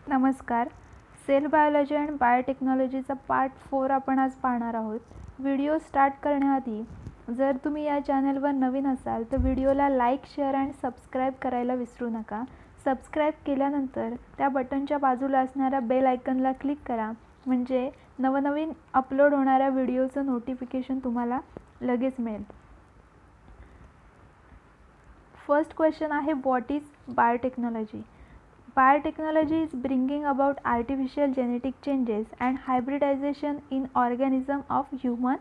नमस्कार. Sale biology and बायोटेक्नॉलॉजीचा part 4 आपण आज पाहणार आहोत. व्हिडिओ स्टार्ट करण्याआधी जर तुम्ही या चॅनलवर नवीन असाल तर व्हिडिओला लाईक, शेअर अँड सबस्क्राईब करायला विसरू नका. सबस्क्राईब केल्यानंतर त्या बटनच्या बाजूला असणाऱ्या बेल आयकनला क्लिक करा, म्हणजे नवनवीन अपलोड होणाऱ्या व्हिडिओचं नोटिफिकेशन तुम्हाला लगेच मिळेल. फर्स्ट क्वेश्चन आहे, what is biotechnology? Biotechnology is bringing about artificial genetic changes and hybridization in organism of human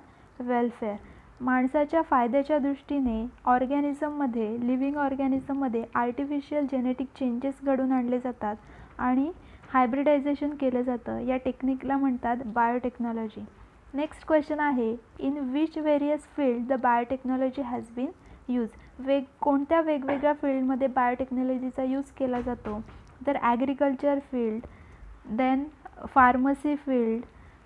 welfare. माणसाच्या फायद्याच्या दृष्टीने ऑर्गॅनिझममध्ये, लिव्हिंग ऑर्गॅनिझममध्ये आर्टिफिशियल जेनेटिक चेंजेस घडून आणले जातात आणि हायब्रिडायझेशन केलं जातं. या टेक्निकला म्हणतात बायोटेक्नॉलॉजी. नेक्स्ट क्वेश्चन आहे, in which various field the biotechnology has been use? कोणत्या वेगवेगळ्या फील्डमध्ये बायोटेक्नॉलॉजीचा यूज केला जातो? तर agriculture field, then pharmacy field,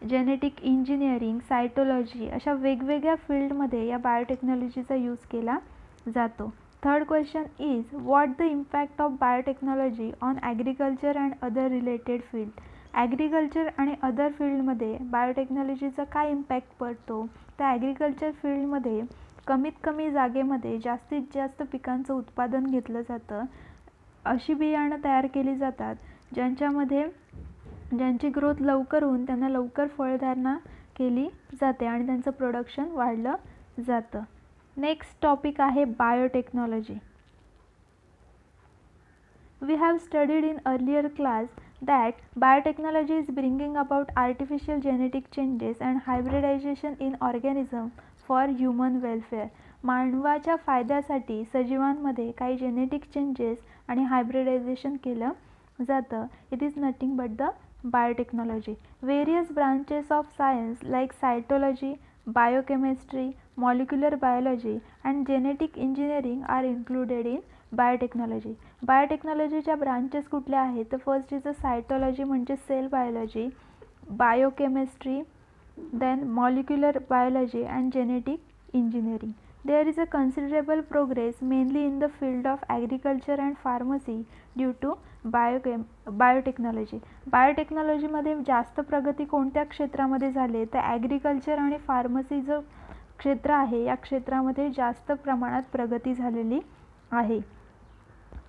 genetic engineering, cytology, अशा वेगवेगळ्या फील्डमध्ये या बायोटेक्नॉलॉजीचा यूज केला जातो. Third question is, what the impact of biotechnology on agriculture and other related field? Agriculture आणि अदर फील्डमध्ये बायोटेक्नॉलॉजीचा काय इम्पॅक्ट पडतो? तर ॲग्रिकल्चर फील्डमध्ये कमीत कमी जागेमध्ये जास्तीत जास्त पिकांचं उत्पादन घेतलं जातं. अशी बियाणं तयार केली जातात ज्यांची ग्रोथ लवकर होऊन त्यांना लवकर फळधारणा केली जाते आणि त्यांचं प्रोडक्शन वाढलं जातं. नेक्स्ट टॉपिक आहे biotechnology. We have studied in earlier class that biotechnology is bringing about artificial genetic changes and hybridization in organism for human welfare. मानवाच्या फायद्यासाठी सजीवांमध्ये काही जेनेटिक चेंजेस आणि हायब्रिडायझेशन केलं जातं. It is nothing but the biotechnology. Various branches of science like cytology, biochemistry, molecular biology and genetic engineering are included in biotechnology. बायोटेक्नॉलॉजीच्या branches कुठल्या आहेत? तर फर्स्ट इज अ सायटोलॉजी म्हणजे cell biology, biochemistry, then molecular biology and genetic engineering. There is a considerable progress mainly in the field of agriculture and pharmacy due to biotechnology. बायोटेक्नॉलॉजीमध्ये जास्त प्रगती कोणत्या क्षेत्रामध्ये झाली? तर ॲग्रिकल्चर आणि फार्मसी जो क्षेत्र आहे या क्षेत्रामध्ये जास्त प्रमाणात प्रगती झालेली आहे.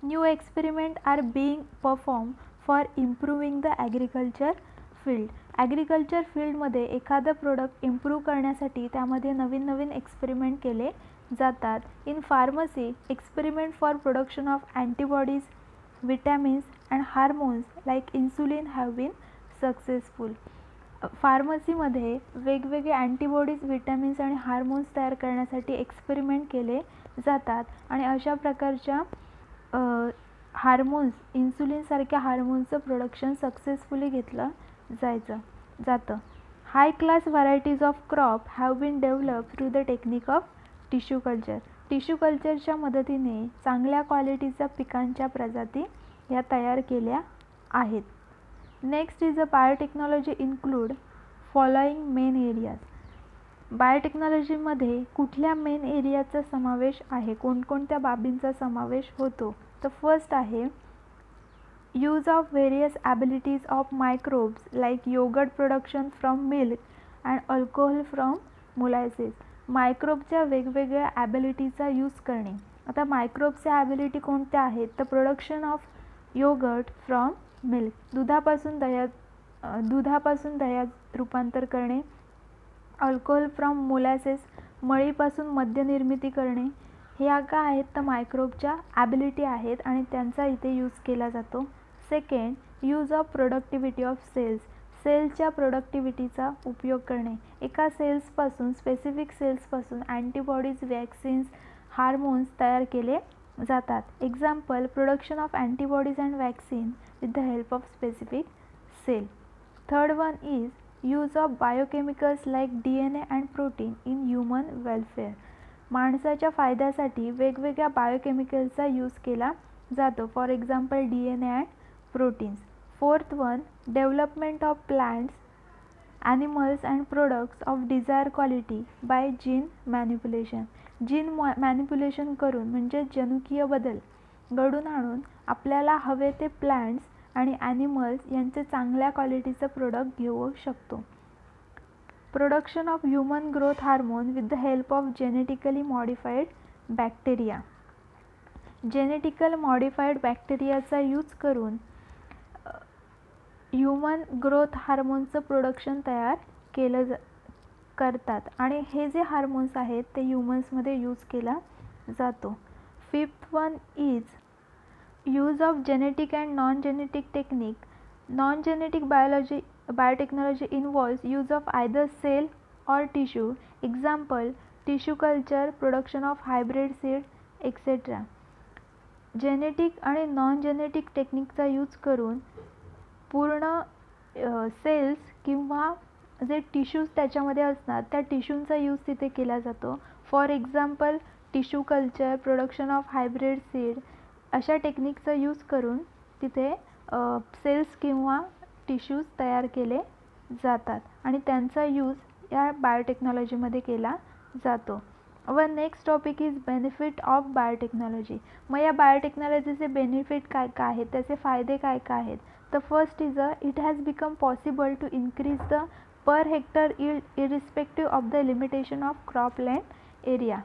New experiment are being perform for improving the agriculture field. Agriculture फील्डमध्ये एखादं प्रोडक्ट इम्प्रूव्ह करण्यासाठी त्यामध्ये नवीन नवीन एक्सपेरिमेंट केले जातात. In pharmacy, experiment for production of antibodies, vitamins and hormones like insulin have been successful. फार्मसीमध्ये वेगवेगळे अँटीबॉडीज, विटॅमिन्स आणि hormones तयार करण्यासाठी एक्सपेरिमेंट केले जातात आणि अशा प्रकारच्या हार्मोन्स, इन्सुलिनसारख्या हार्मोन्सचं प्रोडक्शन सक्सेसफुली घेतलं जातं. High class varieties of crop have been develop through the technique of tissue culture. Tissue कल्चरच्या मदतीने चांगल्या क्वालिटीच्या पिकांच्या प्रजाती या तयार केल्या आहेत. Next is a biotechnology include following main areas. बायोटेक्नॉलॉजीमध्ये कुठल्या मेन एरियाचा समावेश आहे? कोणकोणत्या बाबींचा समावेश होतो? तर फर्स्ट आहे use of various abilities of microbes like yogurt production from milk and alcohol from molasses. मायक्रोबच्या वेगवेगळ्या ॲबिलिटीचा यूज करणे. आता मायक्रोबच्या ॲबिलिटी कोणत्या आहेत? तर production of yogurt from milk, दुधापासून दह्यात रूपांतर करणे. अल्कोहोल फ्रॉम मोलॅसेस, मळीपासून मद्य निर्मिती करणे. ह्या काय आहेत? तर मायक्रोबच्या ॲबिलिटी आहेत आणि त्यांचा इथे यूज केला जातो. Second, use of productivity of cells. सेलच्या प्रोडक्टिव्हिटीचा उपयोग करणे. एका सेल्सपासून, स्पेसिफिक सेल्सपासून अँटीबॉडीज, वॅक्सिन्स, हार्मोन्स तयार केले जातात. Example, production of antibodies and vaccine with the help of specific cell. Third one is use of biochemicals like DNA and protein in human welfare. माणसाच्या फायद्यासाठी वेगवेगळ्या बायोकेमिकल्सचा यूज केला जातो. For example DNA and proteins. Fourth one, development of plants, animals and products of Dzire quality by gene manipulation. Gene manipulation करून म्हणजे जनुकीय बदल घडून आणून आपल्याला हवे ते प्लांट्स आणि ॲनिमल्स यांचे चांगल्या क्वालिटीचं प्रोडक्ट घेऊ शकतो. Production of human growth hormone with the help of genetically modified bacteria. Genetical modified बॅक्टेरियाचा यूज करून ह्युमन ग्रोथ हार्मोनचं प्रोडक्शन तयार करतात आणि हे जे हार्मोन्स आहेत ते ह्युमन्समध्ये यूज केला जातो. 5th one is use of genetic and non genetic technique. Non genetic biotechnology involves use of either cell or tissue, example tissue culture, production of hybrid seed, etc. Genetic आणि non genetic टेक्निकचा use करून पूर्ण cells किंवा जे tissues त्याच्यामध्ये असतात त्या टिश्यूंचा use तिथे केला जातो. For example tissue culture, production of hybrid seed अशा टेक्निकचा यूज करून तिथे सेल्स किंवा टिश्यूज तयार केले जातात आणि त्यांचा यूज या बायोटेक्नॉलॉजीमध्ये केला जातो. व next topic is benefit of biotechnology. मग या बायोटेक्नॉलॉजीचे बेनिफिट काय काय आहेत, त्याचे फायदे काय काय आहेत. The first is it has become possible to increase the per hectare yield irrespective of the limitation of cropland area.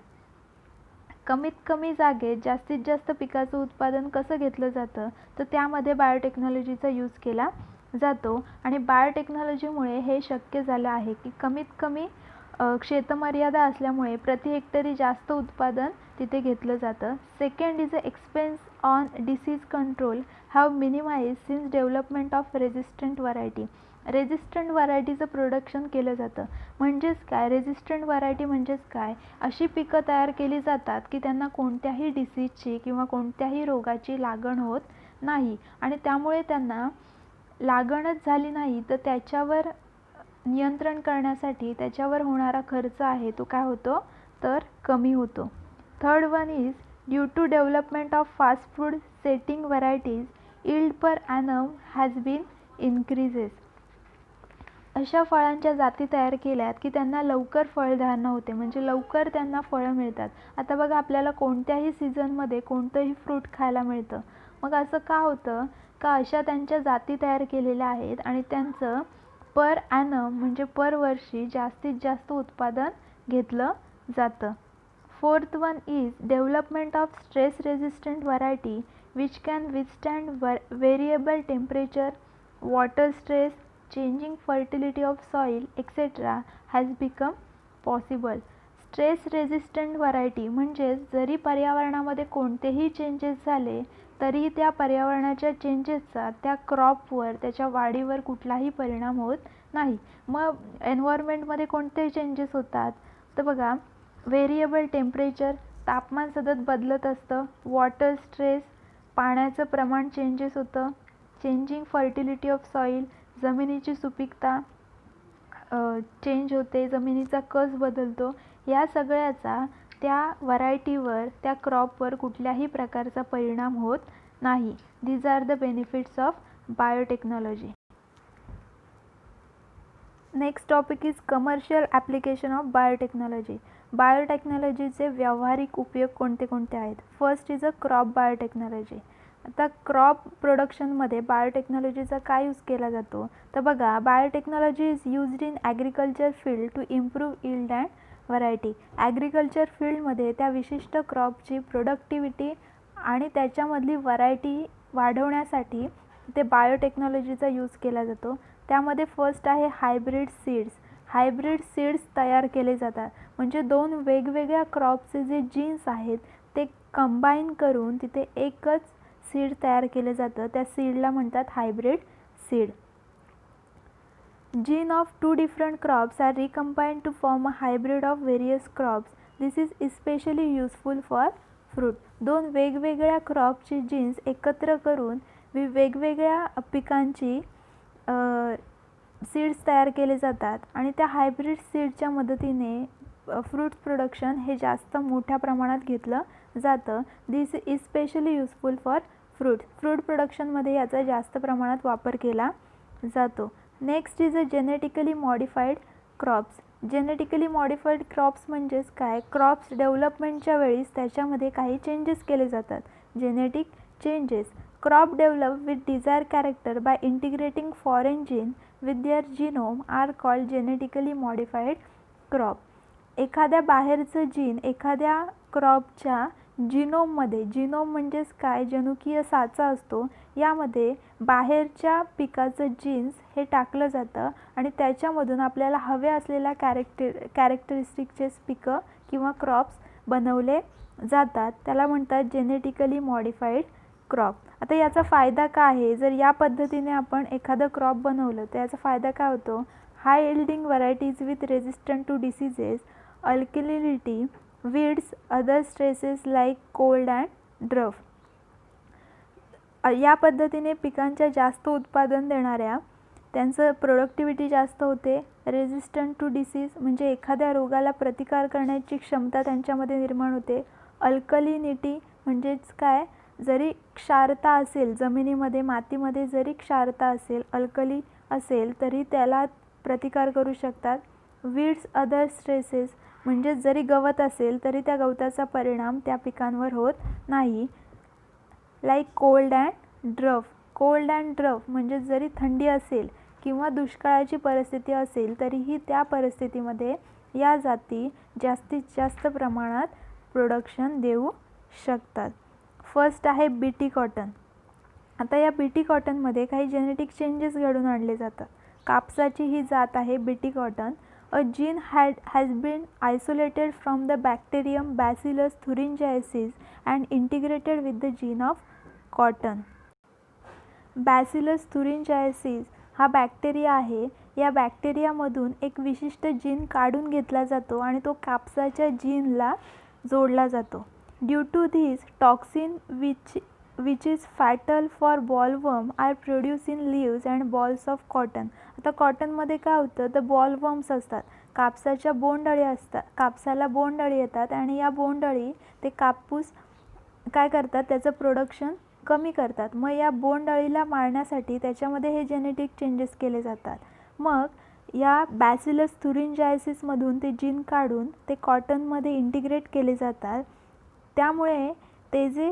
कमीत कमी जागेत जास्तीत जास्त पिकाचं उत्पादन कसं घेतलं जातं तर त्यामध्ये बायोटेक्नॉलॉजीचा यूज केला जातो आणि बायोटेक्नॉलॉजीमुळे हे शक्य झालं आहे की कमीत कमी क्षेत्रमर्यादा असल्यामुळे प्रति हेक्टरी जास्त उत्पादन तिथे घेतलं जातं. Second is expense on disease control have minimise since development of resistant variety. Resistant व्हरायटीचं प्रोडक्शन केलं जातं. म्हणजेच काय, रेजिस्टंट व्हरायटी म्हणजेच काय, अशी पिकं तयार केली जातात की त्यांना कोणत्याही डिसीजची किंवा कोणत्याही रोगाची लागण होत नाही आणि त्यामुळे त्यांना लागणच झाली नाही तर त्याच्यावर नियंत्रण करण्यासाठी त्याच्यावर होणारा खर्च आहे तो काय होतो तर कमी होतो. Third one is due to development of fast food setting varieties yield per annum has been increases. अशा फळांच्या जाती तयार केल्यात की त्यांना लवकर फळधारणा होते, म्हणजे लवकर त्यांना फळं मिळतात. आता बघा आपल्याला कोणत्याही सीझनमध्ये कोणतंही फ्रूट खायला मिळतं. मग असं का होतं का अशा त्यांच्या जाती तयार केलेल्या आहेत आणि त्यांचं पर ॲनम म्हणजे पर वर्षी जास्तीत जास्त उत्पादन घेतलं जातं. Fourth one is development of stress resistant variety which can withstand variable temperature, water stress, changing fertility of soil etc. has become possible. Stress resistant variety म्हणजेच जरी पर्यावरणामध्ये कोणतेही चेंजेस झाले तरी त्या पर्यावरणाच्या चेंजेसचा त्या क्रॉपवर त्याच्या वाढीवर कुठलाही परिणाम होत नाही. मग एन्व्हायरमेंटमध्ये कोणते चेंजेस होतात तर बघा व्हेरिएबल टेम्परेचर, तापमान सतत बदलत असतं, वॉटर स्ट्रेस, पाण्याचं प्रमाण चेंजेस होतं, चेंजिंग फर्टिलिटी ऑफ सॉईल, जमिनीची सुपीकता चेंज होते, जमिनीचा कस बदलतो. या सगळ्याचा त्या व्हरायटीवर त्या क्रॉपवर कुठल्याही प्रकारचा परिणाम होत नाही. These are the benefits of biotechnology. Next topic is commercial application of biotechnology. बायोटेक्नॉलॉजीचे व्यावहारिक उपयोग कोणते कोणते आहेत. First is crop biotechnology. आता क्रॉप प्रोडक्शनमध्ये बायोटेक्नॉलॉजीचा काय यूज केला जातो तर बघा biotechnology is used in agriculture field to improve yield and variety. Agriculture फील्डमध्ये त्या विशिष्ट क्रॉपची प्रोडक्टिव्हिटी आणि त्याच्यामधली व्हरायटी वाढवण्यासाठी ते बायोटेक्नॉलॉजीचा यूज केला जातो. त्यामध्ये फर्स्ट आहे हायब्रिड सीड्स. हायब्रिड सीड्स तयार केले जातात म्हणजे दोन वेगवेगळ्या क्रॉपचे जे जीन्स आहेत ते कंबाईन करून तिथे एकच सीड तयार केले जातं. त्या सीडला म्हणतात hybrid seed. Gene of two different crops are recombined to form a hybrid of various crops. This is especially useful for fruit. दोन वेगवेगळ्या क्रॉपची जीन्स एकत्र करून वेगवेगळ्या पिकांची सीड्स तयार केले जातात आणि त्या हायब्रिड सीडच्या मदतीने फ्रूट प्रोडक्शन हे जास्त मोठ्या प्रमाणात घेतलं जातं. This is specially useful for fruit. Fruit प्रोडक्शनमध्ये याचा जास्त प्रमाणात वापर केला जातो. Next is a genetically modified crops. Genetically modified crops म्हणजेच काय, क्रॉप्स डेव्हलपमेंटच्या वेळीस त्याच्यामध्ये काही चेंजेस केले जातात. Genetic changes Crop developed with desired character by integrating foreign gene with their genome are called genetically modified crop. एखाद्या बाहेरचं जीन एखाद्या क्रॉपच्या जिनोममध्ये, जिनोम म्हणजेच काय, जनुकीय साचा असतो, यामध्ये बाहेरच्या पिकाचं जीन्स हे टाकलं जातं आणि त्याच्यामधून आपल्याला हवे असलेल्या कॅरेक्टरिस्टिकचे पिकं किंवा क्रॉप्स बनवले जातात. त्याला म्हणतात जेनेटिकली मॉडिफाईड क्रॉप. आता याचा फायदा काय आहे? जर या पद्धतीने आपण एखादं क्रॉप बनवलं तर याचा फायदा काय होतो? High yielding varieties with resistant to diseases, alkalinity, weeds, other stresses like cold and drought. या पद्धतीने पिकांच्या जास्त उत्पादन देणाऱ्या, त्यांचं प्रोडक्टिव्हिटी जास्त होते. रेझिस्टंट टू डिसीज म्हणजे एखाद्या रोगाला प्रतिकार करण्याची क्षमता त्यांच्यामध्ये निर्माण होते. अल्कलिनिटी म्हणजेच काय, जरी क्षारता असेल जमिनीमध्ये, मातीमध्ये जरी क्षारता असेल, अल्कली असेल, तरी त्याला प्रतिकार करू शकतात. वीड्स, अदर स्ट्रेसेस म्हणजे जरी गवत असेल तरी त्या गवताचा परिणाम त्या पिकांवर होत नाही. Like cold and drought. Cold and drought म्हणजे जरी थंडी असेल किंवा दुष्काळाची परिस्थिती असेल तरीही त्या परिस्थितीमध्ये या जाती जास्तीत जास्त प्रमाणात प्रोडक्शन देऊ शकतात. फर्स्ट आहे बीटी कॉटन. आता या बीटी कॉटनमध्ये काही जेनेटिक चेंजेस घडून आणले जातात. कापसाची ही जात आहे BT cotton. A gene has been isolated from the bacterium Bacillus thuringiensis and integrated with the gene of cotton. Bacillus thuringiensis हा बॅक्टेरिया आहे. या बॅक्टेरियामधून एक विशिष्ट जीन काढून घेतला जातो आणि तो कापसाच्या जीनला जोडला जातो. Due to this toxin which is fatal for bollworm are produced in leaves and balls of cotton. आता कॉटनमध्ये काय होतं, तर बॉलवर्म्स असतात, कापसाच्या बोंडअळी असतात, कापसाला बोंडअळी येतात आणि या बोंडअळी ते कापूस काय करतात, त्याचं प्रोडक्शन कमी करतात. मग या बोंडअळीला मारण्यासाठी त्याच्यामध्ये हे जेनेटिक चेंजेस केले जातात. मग या बॅसिलस थुरिंजायसिसमधून ते जीन काढून ते कॉटनमध्ये इंटिग्रेट केले जातात. त्यामुळे ते जे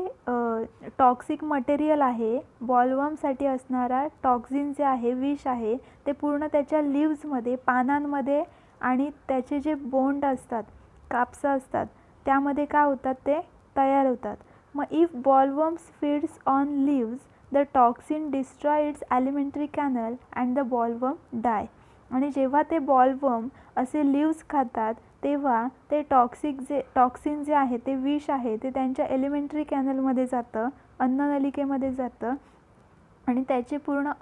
टॉक्सिक मटेरियल आहे, बॉलवर्मसाठी असणारा टॉक्झिन जे आहे, विष आहे, ते पूर्ण त्याच्या लीव्समध्ये, पानांमध्ये आणि त्याचे जे बोंड असतात, कापसं असतात, त्यामध्ये काय होतात, ते तयार होतात. मग if bollworms feeds on leaves the toxin destroy its alimentary canal and the bollworm die. आणि जेव्हा ते बॉलवर्म असे लीव्स खातात तेव्हा ते टॉक्सिन जे आहे, ते विष आहे, ते त्यांच्या एलिमेंटरी कॅनलमध्ये जातं, अन्ननलिकेमध्ये जातं आणि त्याचे पूर्ण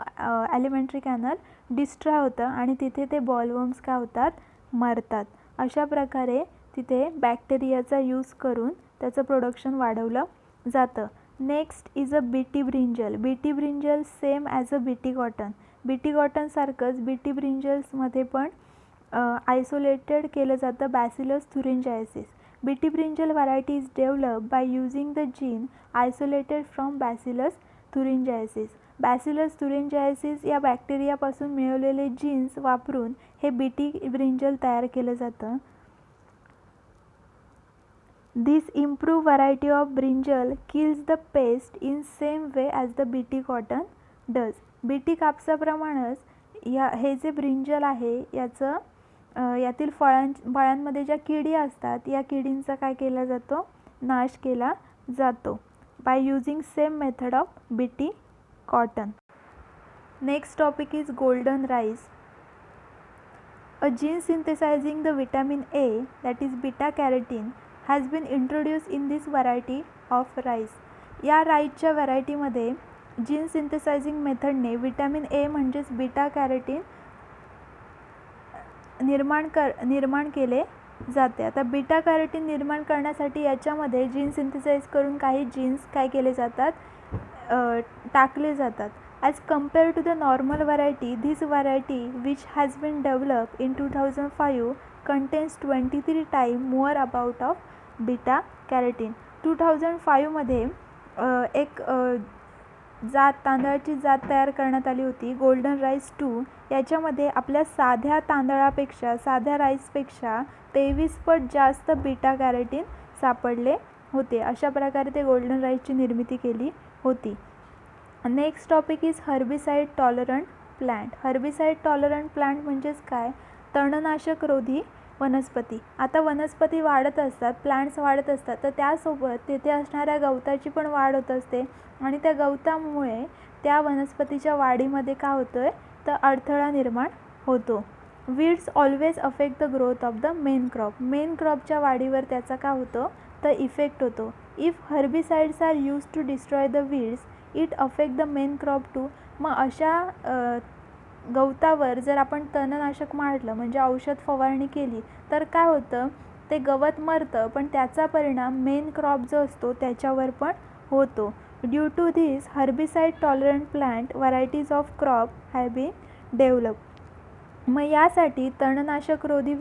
ॲलिमेंटरी कॅनल डिस्ट्रॉय होतं आणि तिथे ते बॉलवर्म्स काय होतात, मरतात. अशा प्रकारे तिथे बॅक्टेरियाचा यूज करून त्याचं प्रोडक्शन वाढवलं जातं. Next is a BT brinjal. BT brinjal same as a BT cotton. BT कॉटनसारखंच बीटी ब्रिंजल्समध्ये पण आयसोलेटेड केलं जातं Bacillus thuringiensis. BT brinjal variety is develop by using the gene isolated from Bacillus thuringiensis. Bacillus thuringiensis या बॅक्टेरियापासून मिळवलेले jeans वापरून हे बीटी ब्रिंजल तयार केलं जातं. This improved variety of brinjal kills the pest in same way as the BT cotton does. BT कापसाप्रमाणेच हे जे ब्रिंजल आहे यातील फळांमध्ये ज्या किडी असतात, या किडींचा काय केला जातो, नाश केला जातो by using same method of BT cotton. Next topic is golden rice. A gene synthesizing the vitamin A, that is beta carotene, has been introduced in this variety of rice. या राईसच्या व्हरायटीमध्ये जीन सिंथेसायझिंग मेथडने विटॅमिन ए म्हणजेच beta carotene निर्माण केले जाते. आता beta carotene निर्माण करण्यासाठी याच्यामध्ये gene synthesise करून काही जीन्स काय केले जातात, टाकले जातात. As compare to the normal variety, this variety which has been develop in 2005 contains 23 time more about of beta carotene. 2005मध्ये एक तांदळाची जात तयार करण्यात आली होती, गोल्डन राईस 2. याच्यामध्ये आपल्या साध्या तांदळापेक्षा, साध्या राईसपेक्षा 23 पट जास्त बीटा कॅरोटीन सापडले होते. अशा प्रकारे ते गोल्डन राईसची निर्मिती केली होती. Next topic is herbicide tolerant plant. Herbicide tolerant plant म्हणजेच काय, तणनाशक रोधी वनस्पती. आता वनस्पती वाढत असतात, प्लांट्स वाढत असतात, तर त्यासोबत तिथे असणाऱ्या गवताची पण वाढ होत असते आणि त्या गवतामुळे त्या वनस्पतीच्या वाढीमध्ये काय होतं आहे, तर अडथळा निर्माण होतो. Weeds always affect the growth of the main crop. Main क्रॉपच्या वाढीवर त्याचा काय होतो, तर इफेक्ट होतो. If herbicides are use to destroy the weeds it affect the main crop too. मग अशा गवतावर जर आपण तणनाशक मारलं म्हणजे औषध फवारणी केली तर काय होतं, ते गवत मरतं, पण त्याचा परिणाम मेन क्रॉप जो असतो त्याच्यावर पण होतो. Due to this herbicide tolerant plant varieties of crop have been develop. मग यासाठी तणनाशक रोधी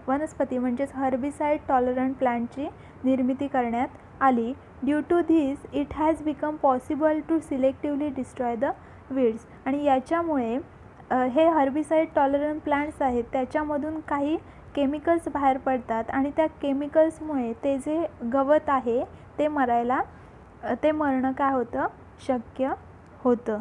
वनस्पती म्हणजेच हर्बिसाइड टॉलरंट प्लांटची निर्मिती करण्यात आली. Due to this it has become possible to selectively destroy the weeds. आणि याच्यामुळे हे हर्बिसाइड टॉलरंट प्लांट्स आहेत त्याच्यामधून काही केमिकल्स बाहेर पडतात आणि त्या केमिकल्समुळे ते जे गवत आहे ते मरणं काय होतं, शक्य होतं.